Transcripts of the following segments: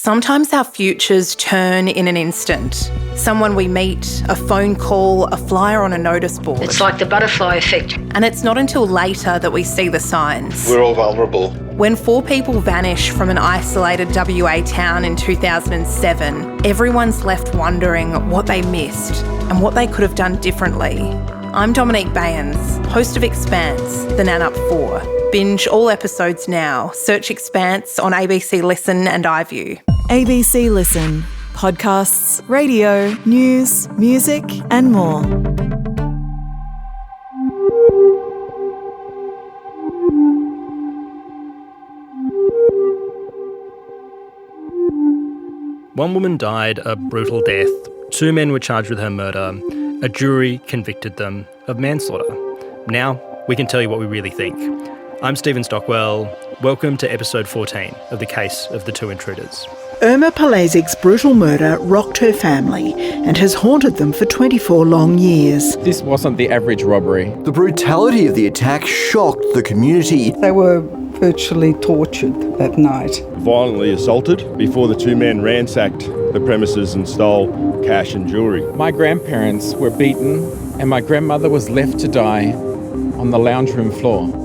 Sometimes our futures turn in an instant. Someone we meet, a phone call, a flyer on a notice board. It's like the butterfly effect. And it's not until later that we see the signs. We're all vulnerable. When 4 people vanish from an isolated WA town in 2007, everyone's left wondering what they missed and what they could have done differently. I'm Dominique Bayens, host of Expanse, the Nan Up 4. Binge all episodes now. Search Expanse on ABC Listen and iView. ABC Listen. Podcasts, radio, news, music and more. One woman died a brutal death. 2 men were charged with her murder. A jury convicted them of manslaughter. Now we can tell you what we really think. I'm Stephen Stockwell. Welcome to episode 14 of the case of the Two Intruders. Irma Polazic's brutal murder rocked her family and has haunted them for 24 long years. This wasn't the average robbery. The brutality of the attack shocked the community. They were virtually tortured that night. Violently assaulted before the 2 men ransacked the premises and stole cash and jewellery. My grandparents were beaten and my grandmother was left to die on the lounge room floor.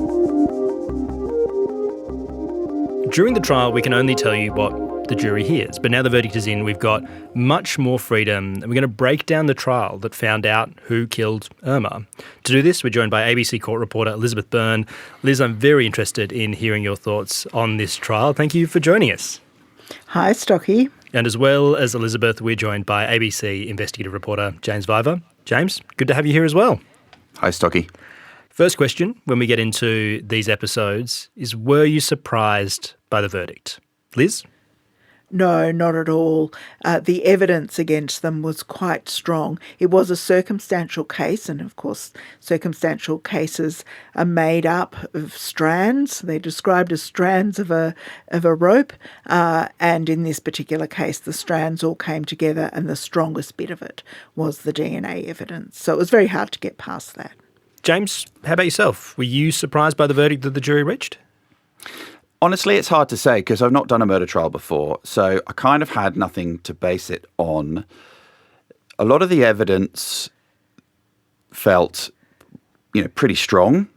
During the trial, we can only tell you what the jury hears, but now the verdict is in, we've got much more freedom, and we're going to break down the trial that found out who killed Irma. To do this, we're joined by ABC court reporter Elizabeth Byrne. Liz, I'm very interested in hearing your thoughts on this trial. Thank you for joining us. Hi, Stocky. And as well as Elizabeth, we're joined by ABC investigative reporter James Vyver. James, good to have you here as well. Hi, Stocky. First question, when we get into these episodes, is were you surprised by the verdict? Liz? No, not at all. The evidence against them was quite strong. It was a circumstantial case, and of course circumstantial cases are made up of strands. They're described as strands of a rope, and in this particular case the strands all came together, and the strongest bit of it was the DNA evidence. So it was very hard to get past that. James, how about yourself? Were you surprised by the verdict that the jury reached? Honestly, it's hard to say because I've not done a murder trial before, so I kind of had nothing to base it on. A lot of the evidence felt, pretty strong,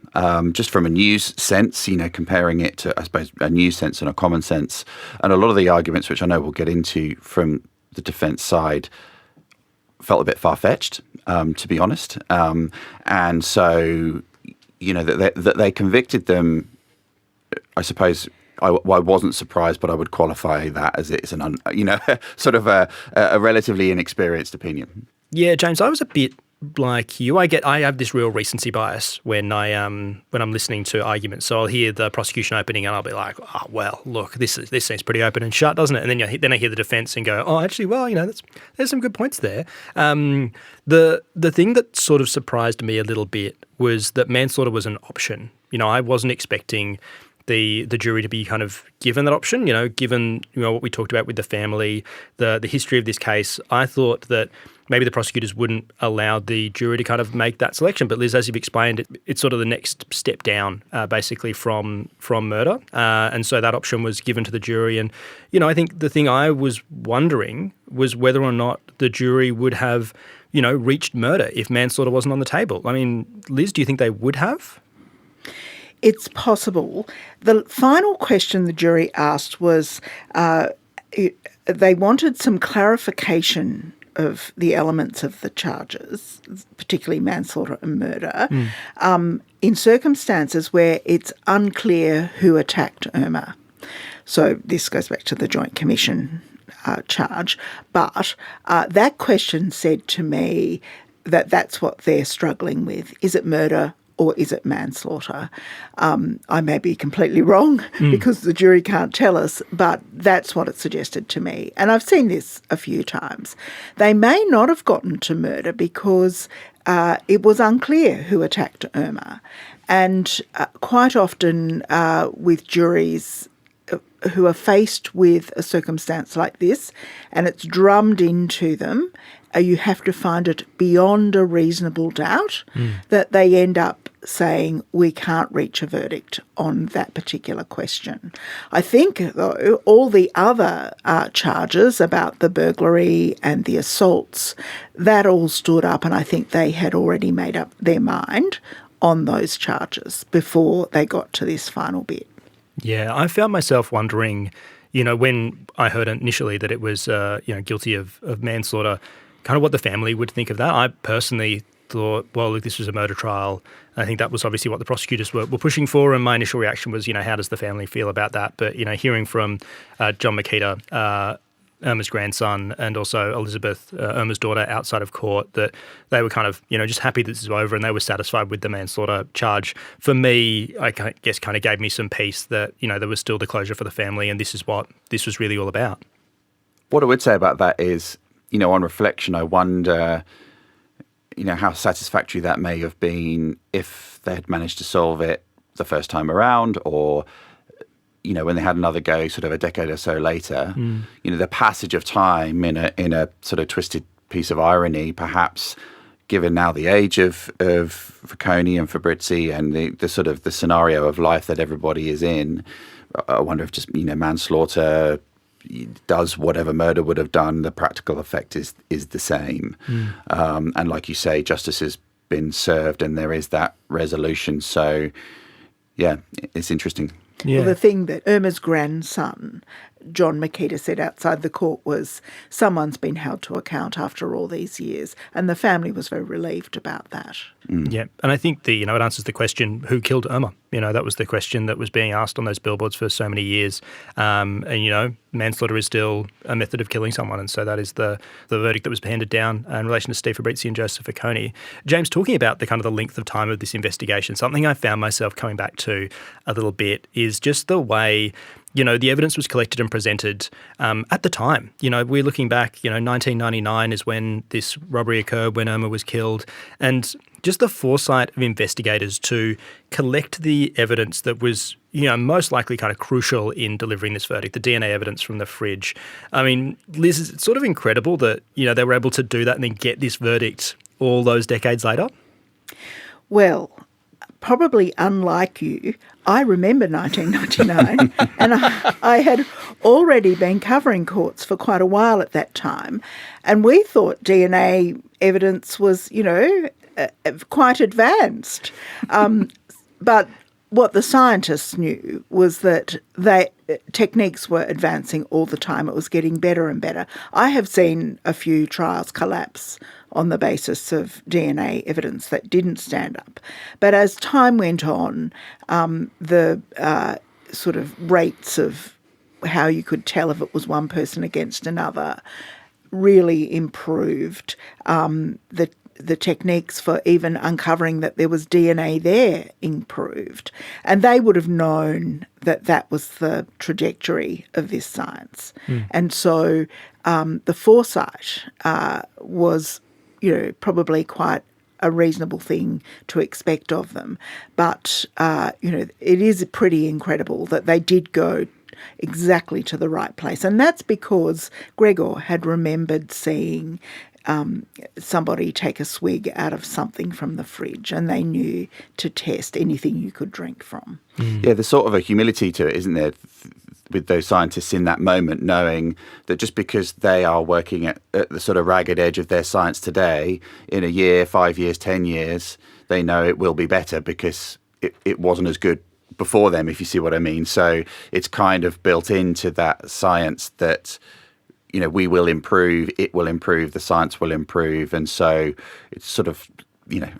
just from a news sense, comparing it to, I suppose, a news sense and a common sense. And a lot of the arguments, which I know we'll get into from the defence side, felt a bit far-fetched, to be honest. And so, that they convicted them, I suppose I wasn't surprised, but I would qualify that as it's sort of a relatively inexperienced opinion. Yeah, James, I was a bit like you. I have this real recency bias when I'm listening to arguments. So I'll hear the prosecution opening and I'll be like, oh well, look, this seems pretty open and shut, doesn't it? And then I hear the defence and go, oh, actually, well, there's some good points there. The thing that sort of surprised me a little bit was that manslaughter was an option. I wasn't expecting the jury to be kind of given that option, given what we talked about with the family, the history of this case. I thought that maybe the prosecutors wouldn't allow the jury to kind of make that selection. But Liz, as you've explained, it's sort of the next step down, basically from murder. And so that option was given to the jury. And, I think the thing I was wondering was whether or not the jury would have, reached murder if manslaughter wasn't on the table. I mean, Liz, do you think they would have? It's possible. The final question the jury asked was they wanted some clarification of the elements of the charges, particularly manslaughter and murder, in circumstances where it's unclear who attacked Irma. So this goes back to the Joint Commission charge. But that question said to me that that's what they're struggling with. Is it murder or is it manslaughter? I may be completely wrong because the jury can't tell us, but that's what it suggested to me. And I've seen this a few times. They may not have gotten to murder because it was unclear who attacked Irma. And quite often with juries who are faced with a circumstance like this and it's drummed into them, you have to find it beyond a reasonable doubt that they end up saying we can't reach a verdict on that particular question. I think, though, all the other charges about the burglary and the assaults, that all stood up, and I think they had already made up their mind on those charges before they got to this final bit. Yeah, I found myself wondering, when I heard initially that it was, guilty of manslaughter, kind of what the family would think of that. I personally thought, well, look, this was a murder trial. I think that was obviously what the prosecutors were pushing for, and my initial reaction was, how does the family feel about that? But, hearing from John Makita, Irma's grandson, and also Elizabeth, Irma's daughter, outside of court, that they were kind of, just happy that this is over and they were satisfied with the manslaughter charge. For me, I guess kind of gave me some peace that, there was still the closure for the family, and this is what this was really all about. What I would say about that is, on reflection, I wonder, how satisfactory that may have been if they had managed to solve it the first time around, or when they had another go sort of a decade or so later. The passage of time in a sort of twisted piece of irony, perhaps, given now the age of Falcone and Fabrizi and the sort of the scenario of life that everybody is in, I wonder if just, manslaughter does whatever murder would have done, the practical effect is the same. And like you say, justice has been served and there is that resolution. So, yeah, it's interesting. Yeah. Well, the thing that Irma's grandson, John Makita, said outside the court was someone's been held to account after all these years, and the family was very relieved about that. Yeah, and I think it answers the question, who killed Irma? That was the question that was being asked on those billboards for so many years. And manslaughter is still a method of killing someone, and so that is the verdict that was handed down in relation to Steve Fabrizi and Joseph Falcone. James, talking about the kind of the length of time of this investigation, something I found myself coming back to a little bit is just the way the evidence was collected and presented at the time. We're looking back, 1999 is when this robbery occurred, when Irma was killed, and just the foresight of investigators to collect the evidence that was, most likely kind of crucial in delivering this verdict, the DNA evidence from the fridge. I mean, Liz, it's sort of incredible that, they were able to do that and then get this verdict all those decades later. Well, probably unlike you, I remember 1999 and I had already been covering courts for quite a while at that time, and we thought DNA evidence was, quite advanced. But what the scientists knew was that techniques were advancing all the time. It was getting better and better. I have seen a few trials collapse on the basis of DNA evidence that didn't stand up. But as time went on, the sort of rates of how you could tell if it was one person against another really improved. The techniques for even uncovering that there was DNA there improved. And they would have known that that was the trajectory of this science. And so the foresight was, probably quite a reasonable thing to expect of them. But, it is pretty incredible that they did go exactly to the right place. And that's because Gregor had remembered seeing somebody take a swig out of something from the fridge, and they knew to test anything you could drink from. Yeah, there's sort of a humility to it, isn't there, with those scientists in that moment, knowing that just because they are working at the sort of ragged edge of their science today, in a year, 5 years, 10 years, they know it will be better because it wasn't as good before them, if you see what I mean. So it's kind of built into that science that we will improve, it will improve, the science will improve. And so it's sort of,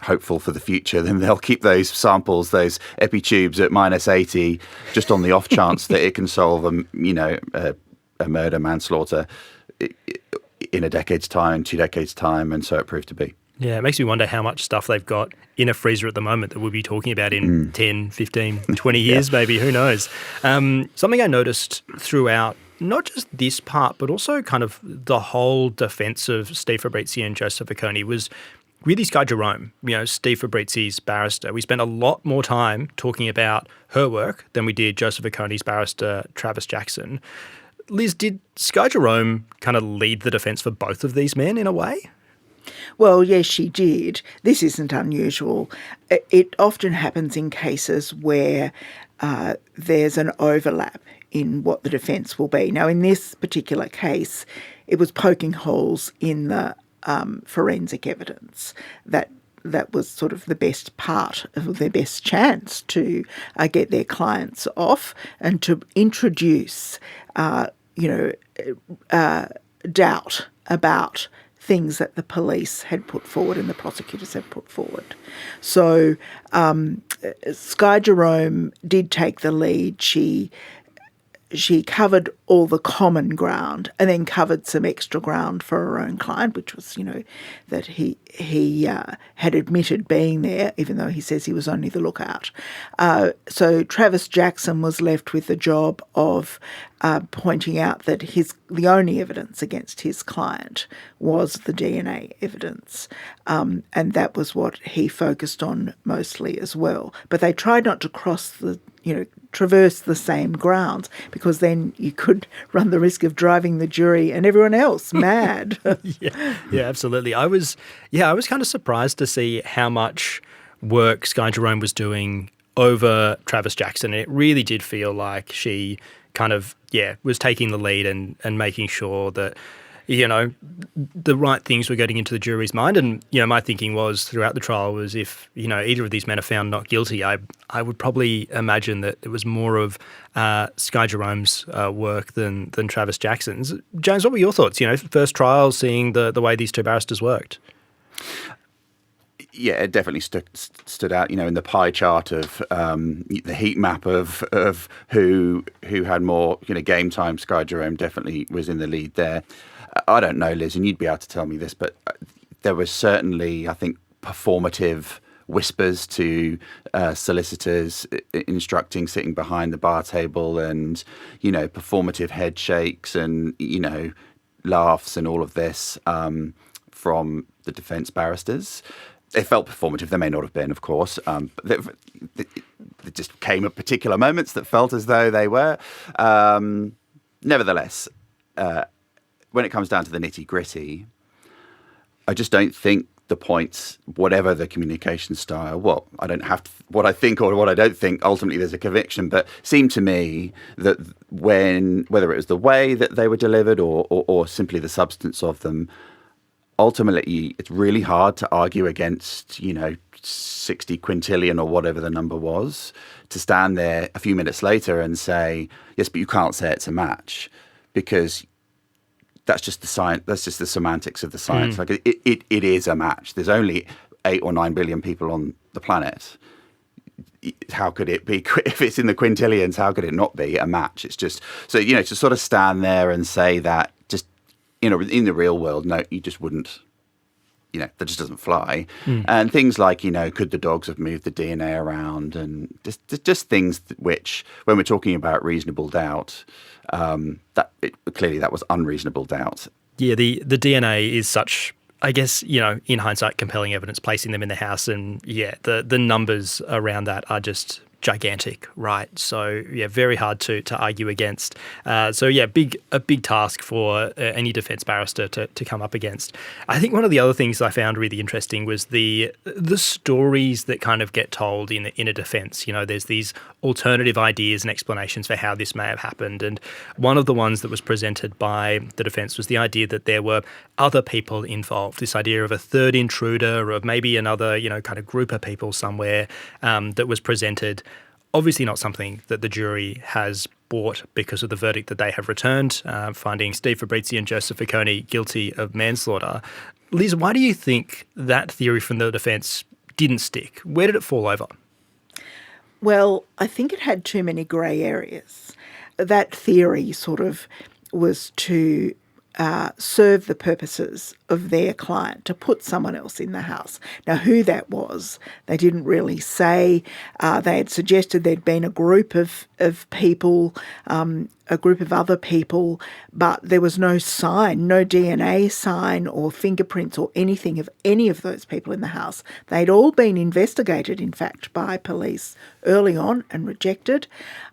hopeful for the future. Then they'll keep those samples, those epitubes at -80, just on the off chance that it can solve a murder, manslaughter in a decade's time, 2 decades' time. And so it proved to be. Yeah, it makes me wonder how much stuff they've got in a freezer at the moment that we'll be talking about in 10, 15, 20 years maybe, who knows. Something I noticed throughout not just this part, but also kind of the whole defence of Steve Fabrizi and Joseph Falcone was really Sky Jerome, Steve Fabrizi's barrister. We spent a lot more time talking about her work than we did Joseph Falcone's barrister, Travis Jackson. Liz, did Sky Jerome kind of lead the defence for both of these men in a way? Well, yes, she did. This isn't unusual. It often happens in cases where there's an overlap in what the defence will be. Now, in this particular case, it was poking holes in the forensic evidence that was sort of the best part of their best chance to get their clients off and to introduce, doubt about things that the police had put forward and the prosecutors had put forward. So Sky Jerome did take the lead. She covered all the common ground and then covered some extra ground for her own client, which was, that he had admitted being there, even though he says he was only the lookout. So Travis Jackson was left with the job of pointing out that the only evidence against his client was the DNA evidence, and that was what he focused on mostly as well. But they tried not to traverse the same grounds, because then you could run the risk of driving the jury and everyone else mad. Yeah, absolutely. I was kind of surprised to see how much work Sky Jerome was doing over Travis Jackson. It really did feel like she kind of, was taking the lead and making sure that, the right things were getting into the jury's mind. And, my thinking was throughout the trial was if, either of these men are found not guilty, I would probably imagine that it was more of Sky Jerome's work than Travis Jackson's. James, what were your thoughts? First trial, seeing the way these two barristers worked. Yeah, it definitely stood out. In the pie chart of the heat map of who had more game time. Sky Jerome definitely was in the lead there. I don't know, Liz, and you'd be able to tell me this, but there was certainly, I think, performative whispers to solicitors instructing sitting behind the bar table, and performative head shakes and laughs and all of this from the defence barristers. They felt performative. They may not have been, of course, but there just came at particular moments that felt as though they were. Nevertheless, when it comes down to the nitty-gritty, I just don't think the points, whatever the communication style, well, I don't have to, what I think or what I don't think, ultimately there's a conviction, but seemed to me that whether it was the way that they were delivered or simply the substance of them, ultimately, it's really hard to argue against, 60 quintillion or whatever the number was, to stand there a few minutes later and say, yes, but you can't say it's a match, because that's just the science. That's just the semantics of the science. Like it is a match. There's only 8 or 9 billion people on the planet. How could it be, if it's in the quintillions, how could it not be a match? It's just, so, to sort of stand there and say that just, in the real world, no, you just wouldn't, that just doesn't fly. And things like, could the dogs have moved the DNA around, and just things which, when we're talking about reasonable doubt, clearly that was unreasonable doubt. Yeah, the DNA is such, I guess, in hindsight, compelling evidence, placing them in the house, and the numbers around that are just gigantic, right? So very hard to argue against. A big task for any defence barrister to come up against. I think one of the other things I found really interesting was the stories that kind of get told in a defence. There's these alternative ideas and explanations for how this may have happened, and one of the ones that was presented by the defence was the idea that there were other people involved. This idea of a third intruder, or of maybe another kind of group of people somewhere that was presented. Obviously not something that the jury has bought because of the verdict that they have returned, finding Steve Fabrizi and Joseph Ficcone guilty of manslaughter. Liz, why do you think that theory from the defence didn't stick? Where did it fall over? Well, I think it had too many grey areas. That theory sort of was to serve the purposes of their client, to put someone else in the house. Now, who that was, they didn't really say. They had suggested there'd been a group of people, a group of other people, but there was no sign, no DNA sign or fingerprints or anything of any of those people in the house. They'd all been investigated, in fact, by police early on and rejected.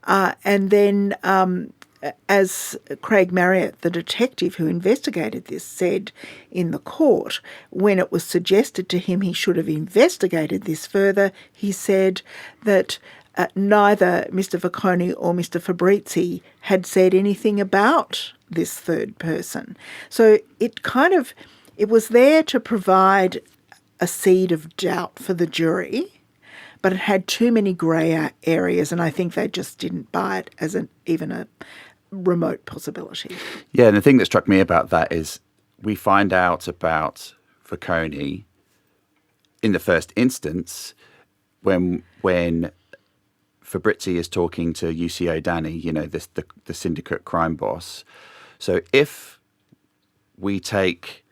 And then as Craig Marriott, the detective who investigated this, said in the court, when it was suggested to him he should have investigated this further, he said that neither Mr. Vacconi or Mr. Fabrizi had said anything about this third person. So it was there to provide a seed of doubt for the jury, but it had too many grey areas, and I think they just didn't buy it as even a remote possibility. Yeah, and the thing that struck me about that is we find out about Vacconi in the first instance when Fabrizi is talking to UCO Danny, the syndicate crime boss. So if we take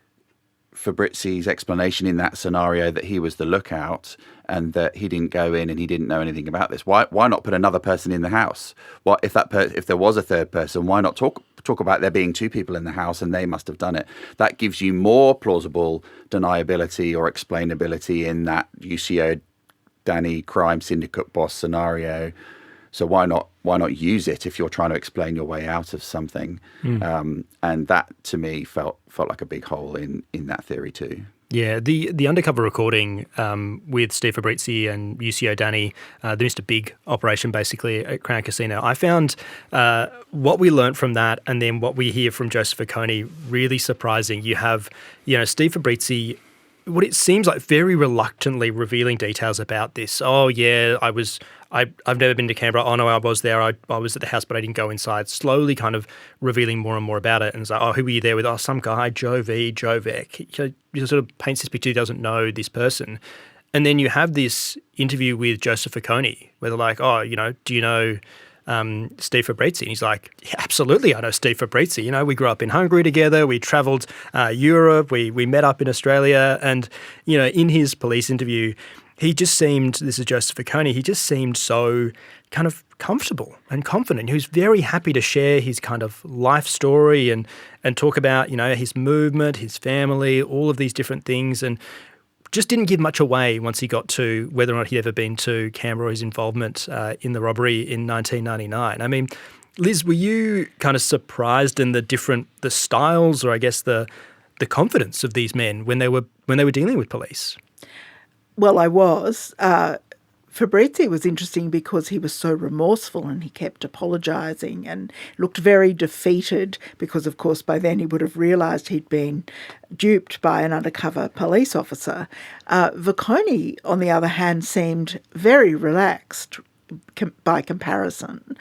Fabrizi's explanation in that scenario that he was the lookout and that he didn't go in and he didn't know anything about this, why not put another person in the house? What if there was a third person? Why not talk about there being two people in the house and they must have done it? That gives you more plausible deniability or explainability in that UCO Danny crime syndicate boss scenario. So why not use it if you're trying to explain your way out of something? And that to me felt like a big hole in that theory too. Yeah, the undercover recording with Steve Fabrizi and UCO Danny, the Mr. Big operation basically at Crown Casino, I found what we learnt from that and then what we hear from Joseph Vacconi really surprising. You have, Steve Fabrizi, what it seems like very reluctantly revealing details about this. Oh yeah, I've never been to Canberra. Oh no, I was there. I was at the house, but I didn't go inside. Slowly kind of revealing more and more about it. And it's like, oh, who were you there with? Oh, some guy, Joe Vec. He sort of paints this picture. He doesn't know this person. And then you have this interview with Joseph Vacconi where they're like, oh, do you know Steve Fabrizi? And he's like, yeah, absolutely, I know Steve Fabrizi. We grew up in Hungary together. We travelled Europe. We met up in Australia. And, in his police interview, he just seemed, this is Joseph Vacconi, he just seemed so kind of comfortable and confident. He was very happy to share his kind of life story and talk about, his movement, his family, all of these different things, and just didn't give much away once he got to whether or not he'd ever been to Canberra or his involvement in the robbery in 1999. I mean, Liz, were you kind of surprised in the styles or I guess the confidence of these men when they were dealing with police? Well, I was. Fabrizi was interesting because he was so remorseful and he kept apologising and looked very defeated because, of course, by then he would have realised he'd been duped by an undercover police officer. Vacconi, on the other hand, seemed very relaxed by comparison.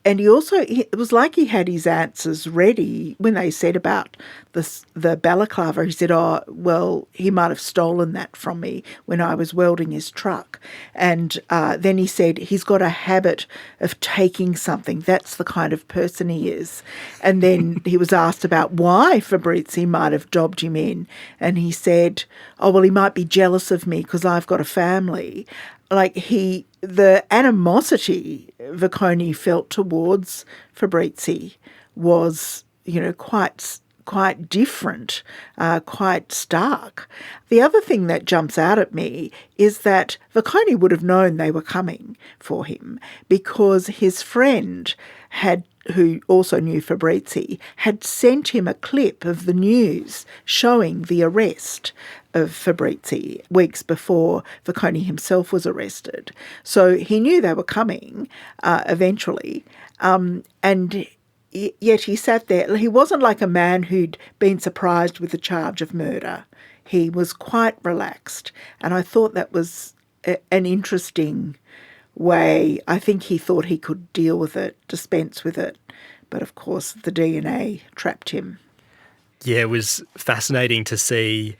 And he also, it was like he had his answers ready when they said about the balaclava. He said, oh, well, he might have stolen that from me when I was welding his truck. And then he said, he's got a habit of taking something. That's the kind of person he is. And then he was asked about why Fabrizi might have dobbed him in. And he said, oh, well, he might be jealous of me because I've got a family. The animosity Vacconi felt towards Fabrizi was, quite different, quite stark. The other thing that jumps out at me is that Vacconi would have known they were coming for him because his friend who also knew Fabrizi, had sent him a clip of the news showing the arrest of Fabrizi weeks before Vacconi himself was arrested. So he knew they were coming eventually, and yet he sat there. He wasn't like a man who'd been surprised with the charge of murder. He was quite relaxed, and I thought that was an interesting way. I think he thought he could deal with it, dispense with it, but of course the DNA trapped him. Yeah, it was fascinating to see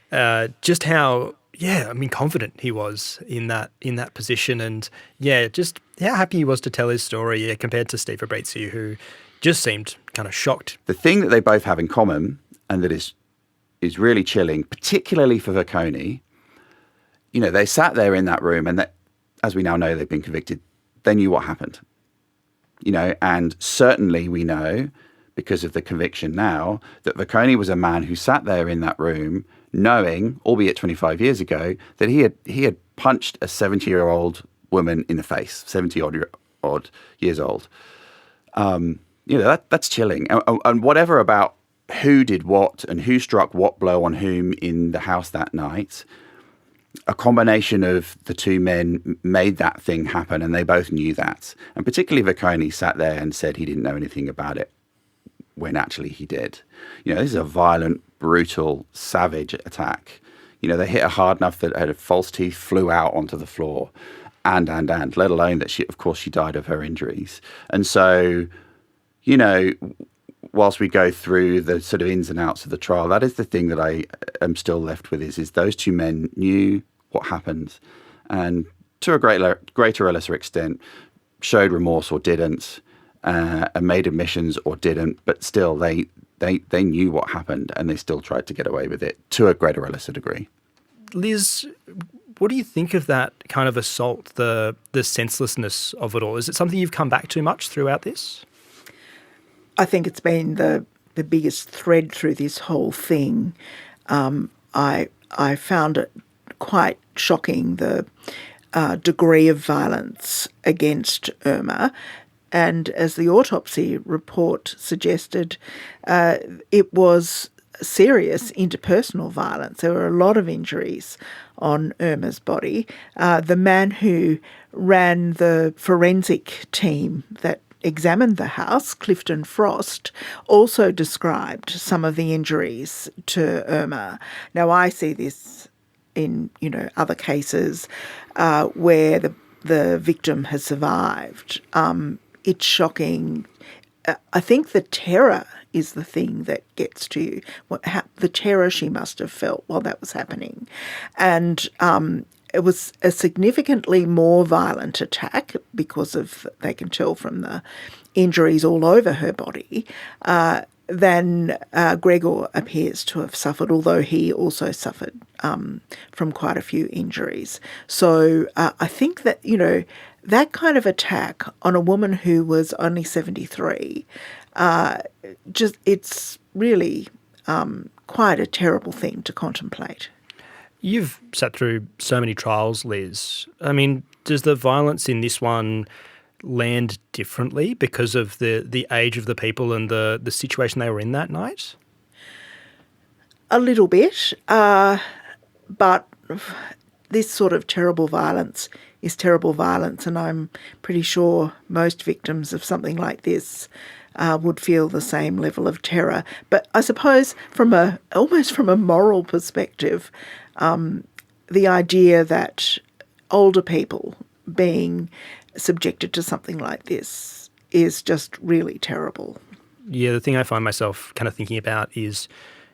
just how, confident he was in that position, and just how happy he was to tell his story compared to Steve Fabrizi, who just seemed kind of shocked. The thing that they both have in common, and that is really chilling, particularly for Vacconi, they sat there in that room and that, as we now know, they've been convicted. They knew what happened, and certainly we know, because of the conviction now, that Vacconi was a man who sat there in that room knowing, albeit 25 years ago, that he had punched a 70-year-old woman in the face, 70-odd years old. That's chilling. And whatever about who did what and who struck what blow on whom in the house that night, a combination of the two men made that thing happen, and they both knew that. And particularly Vicconi sat there and said he didn't know anything about it when actually he did. This is a violent, brutal, savage attack. They hit her hard enough that her false teeth flew out onto the floor, and, let alone that she died of her injuries. And so, whilst we go through the sort of ins and outs of the trial, that is the thing that I am still left with is those two men knew what happened, and to a greater or lesser extent showed remorse or didn't, and made admissions or didn't, but still they knew what happened and they still tried to get away with it to a greater or lesser degree. Liz, what do you think of that kind of assault, the senselessness of it all? Is it something you've come back to much throughout this? I think it's been the biggest thread through this whole thing. I found it quite shocking, the degree of violence against Irma. And as the autopsy report suggested, it was serious interpersonal violence. There were a lot of injuries on Irma's body. The man who ran the forensic team that examined the house, Clifton Frost, also described some of the injuries to Irma. Now, I see this in, other cases where the victim has survived. It's shocking. I think the terror is the thing that gets to you, the terror she must have felt while that was happening. And it was a significantly more violent attack because they can tell from the injuries all over her body, than Gregor appears to have suffered, although he also suffered from quite a few injuries. So I think that, that kind of attack on a woman who was only 73, it's really quite a terrible thing to contemplate. You've sat through so many trials, Liz. I mean, does the violence in this one land differently because of the age of the people and the situation they were in that night? A little bit, but this sort of terrible violence is terrible violence, and I'm pretty sure most victims of something like this would feel the same level of terror. But I suppose almost from a moral perspective, the idea that older people being subjected to something like this is just really terrible. Yeah, the thing I find myself kind of thinking about is,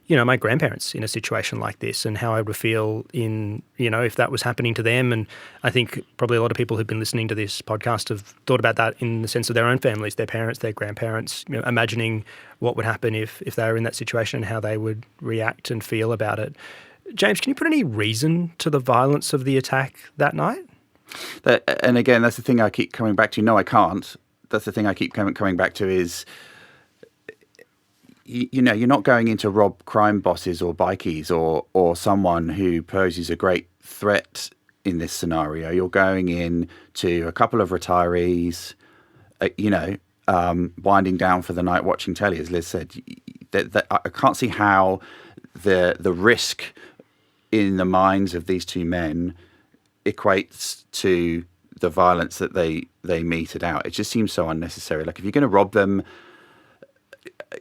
my grandparents in a situation like this and how I would feel if that was happening to them. And I think probably a lot of people who've been listening to this podcast have thought about that in the sense of their own families, their parents, their grandparents, imagining what would happen if they were in that situation and how they would react and feel about it. James, can you put any reason to the violence of the attack that night? And again, that's the thing I keep coming back to. No, I can't. That's the thing I keep coming back to is, you're not going in to rob crime bosses or bikies or someone who poses a great threat in this scenario. You're going in to a couple of retirees, winding down for the night watching telly, as Liz said. That I can't see how the risk in the minds of these two men equates to the violence that they meted out. It just seems so unnecessary. Like, if you're going to rob them,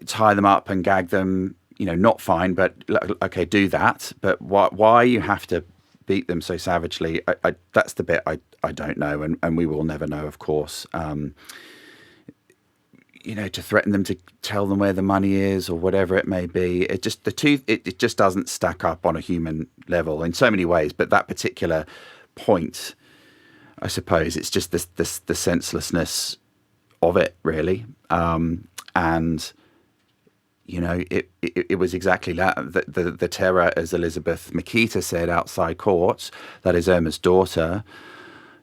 tie them up and gag them, not fine, but okay, do that. But why you have to beat them so savagely, that's the bit I don't know, and we will never know, of course. To threaten them, to tell them where the money is or whatever it may be. It just doesn't stack up on a human level in so many ways. But that particular point, I suppose, it's just the senselessness of it, really. And it was exactly that. The terror, as Elizabeth Makita said outside court, that is Irma's daughter.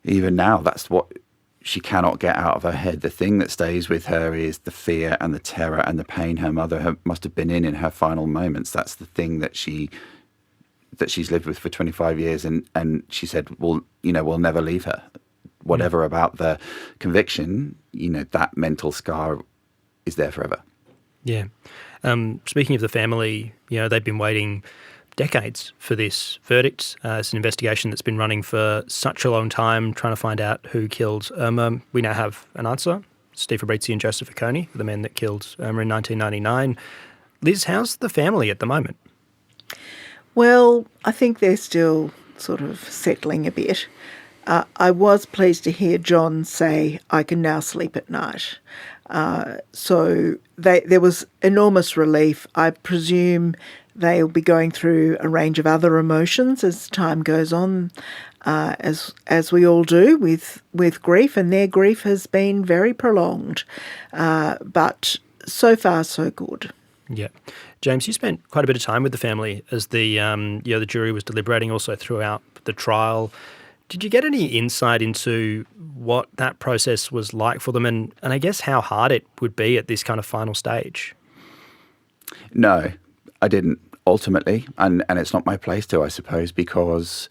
Even now, that's what she cannot get out of her head. The thing that stays with her is the fear and the terror and the pain her mother must have been in her final moments. That's the thing that she's lived with for 25 years. And she said, we'll never leave her. whatever about the conviction, that mental scar is there forever. Yeah. Speaking of the family, they've been waiting decades for this verdict. It's an investigation that's been running for such a long time, trying to find out who killed Irma. We now have an answer. Steve Fabrizi and Joseph Oconee, the men that killed Irma in 1999. Liz, how's the family at the moment? Well, I think they're still sort of settling a bit. I was pleased to hear John say, "I can now sleep at night." So there was enormous relief. I presume they'll be going through a range of other emotions as time goes on, as we all do with grief, and their grief has been very prolonged. But so far, so good. Yeah. James, you spent quite a bit of time with the family as the jury was deliberating, also throughout the trial. Did you get any insight into what that process was like for them and I guess how hard it would be at this kind of final stage? No, I didn't ultimately, and it's not my place to, I suppose, because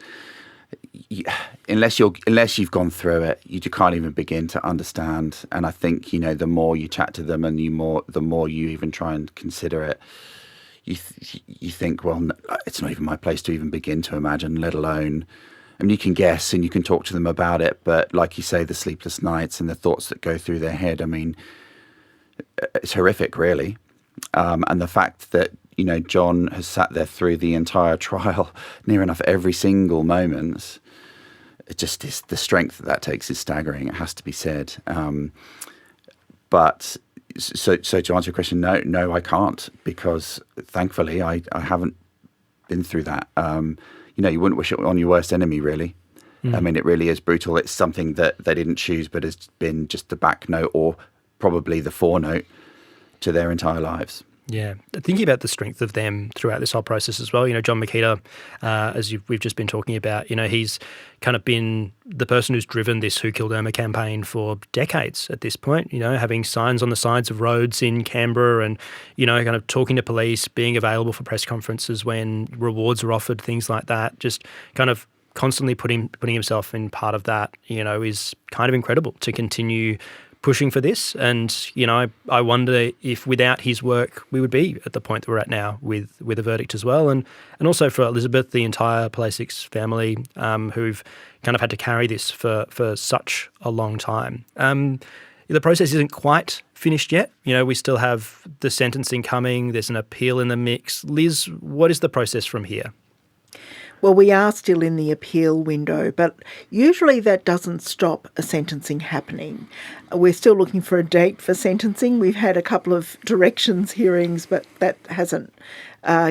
unless you've gone through it, you can't even begin to understand. And I think the more you chat to them and the more you even try and consider it, you think, well, it's not even my place to even begin to imagine, let alone. I mean, you can guess and you can talk to them about it, but like you say, the sleepless nights and the thoughts that go through their head, I mean, it's horrific, really. And the fact that, John has sat there through the entire trial, near enough every single moment, it just is, the strength that takes is staggering, it has to be said. But so to answer your question, no, I can't, because thankfully I haven't been through that. You wouldn't wish it on your worst enemy, really. I mean, it really is brutal. It's something that they didn't choose, but has been just the back note or probably the forenote to their entire lives. Yeah. Thinking about the strength of them throughout this whole process as well, John Makita, as we've just been talking about, he's kind of been the person who's driven this Who Killed Irma campaign for decades at this point, having signs on the sides of roads in Canberra and, kind of talking to police, being available for press conferences when rewards are offered, things like that, just kind of constantly putting himself in part of that, is kind of incredible to continue pushing for this. And, I wonder if without his work, we would be at the point that we're at now with a verdict as well. And also for Elizabeth, the entire Plasix family, who've kind of had to carry this for such a long time. The process isn't quite finished yet. We still have the sentencing coming. There's an appeal in the mix. Liz, what is the process from here? Well, we are still in the appeal window, but usually that doesn't stop a sentencing happening. We're still looking for a date for sentencing. We've had a couple of directions hearings, but that hasn't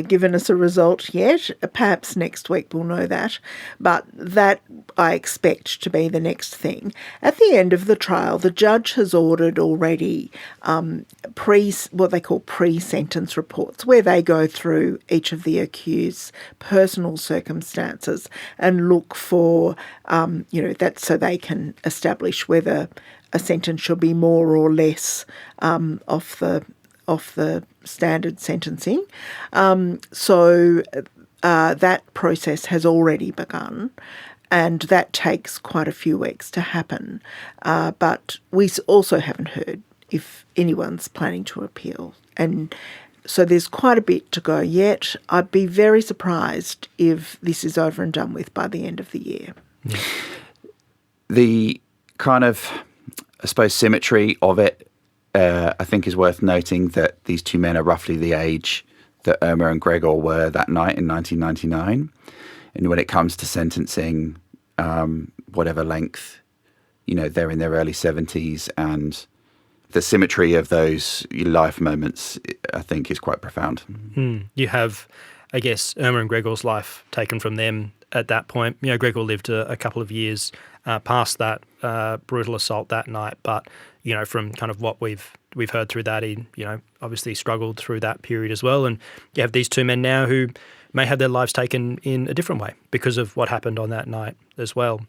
given us a result yet. Perhaps next week we'll know that. But that I expect to be the next thing. At the end of the trial, the judge has ordered already what they call pre-sentence reports, where they go through each of the accused's personal circumstances and look for, that so they can establish whether a sentence should be more or less off the standard sentencing. So that process has already begun, and that takes quite a few weeks to happen. But we also haven't heard if anyone's planning to appeal. And so there's quite a bit to go yet. I'd be very surprised if this is over and done with by the end of the year. Yeah. The kind of, I suppose, symmetry of it, I think is worth noting that these two men are roughly the age that Irma and Gregor were that night in 1999. And when it comes to sentencing, whatever length, they're in their early 70s, and the symmetry of those life moments, I think, is quite profound. You have, I guess, Irma and Gregor's life taken from them at that point. Gregor lived a couple of years past that brutal assault that night, but from kind of what we've heard through that, he obviously struggled through that period as well. And you have these two men now who may have their lives taken in a different way because of what happened on that night as well.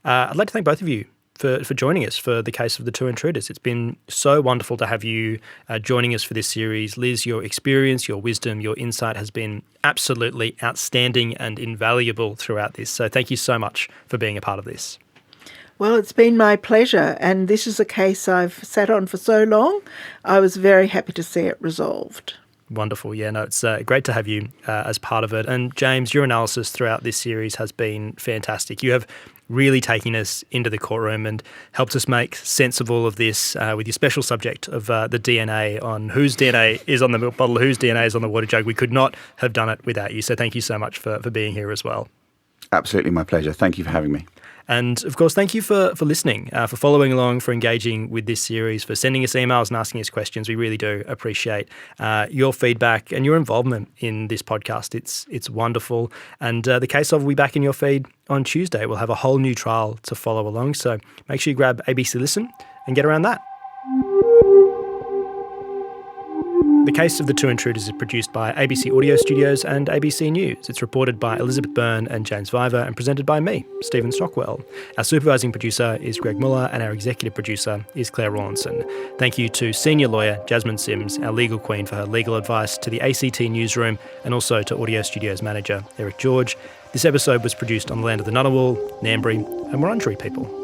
I'd like to thank both of you for joining us for the case of the Two Intruders. It's been so wonderful to have you joining us for this series. Liz, your experience, your wisdom, your insight has been absolutely outstanding and invaluable throughout this. So thank you so much for being a part of this. Well, it's been my pleasure, and this is a case I've sat on for so long. I was very happy to see it resolved. Wonderful. Yeah, no, it's great to have you as part of it. And James, your analysis throughout this series has been fantastic. You have really taken us into the courtroom and helped us make sense of all of this with your special subject of the DNA, on whose DNA is on the milk bottle, whose DNA is on the water jug. We could not have done it without you. So thank you so much for being here as well. Absolutely my pleasure. Thank you for having me. And, of course, thank you for listening, for following along, for engaging with this series, for sending us emails and asking us questions. We really do appreciate your feedback and your involvement in this podcast. It's wonderful. And the Case Of will be back in your feed on Tuesday. We'll have a whole new trial to follow along. So make sure you grab ABC Listen and get around that. The Case of the Two Intruders is produced by ABC Audio Studios and ABC News. It's reported by Elizabeth Byrne and James Vyver and presented by me, Stephen Stockwell. Our supervising producer is Greg Muller and our executive producer is Claire Rawlinson. Thank you to senior lawyer Jasmine Sims, our legal queen, for her legal advice, to the ACT newsroom, and also to Audio Studios manager Eric George. This episode was produced on the land of the Ngunnawal, Ngambri and Wurundjeri people.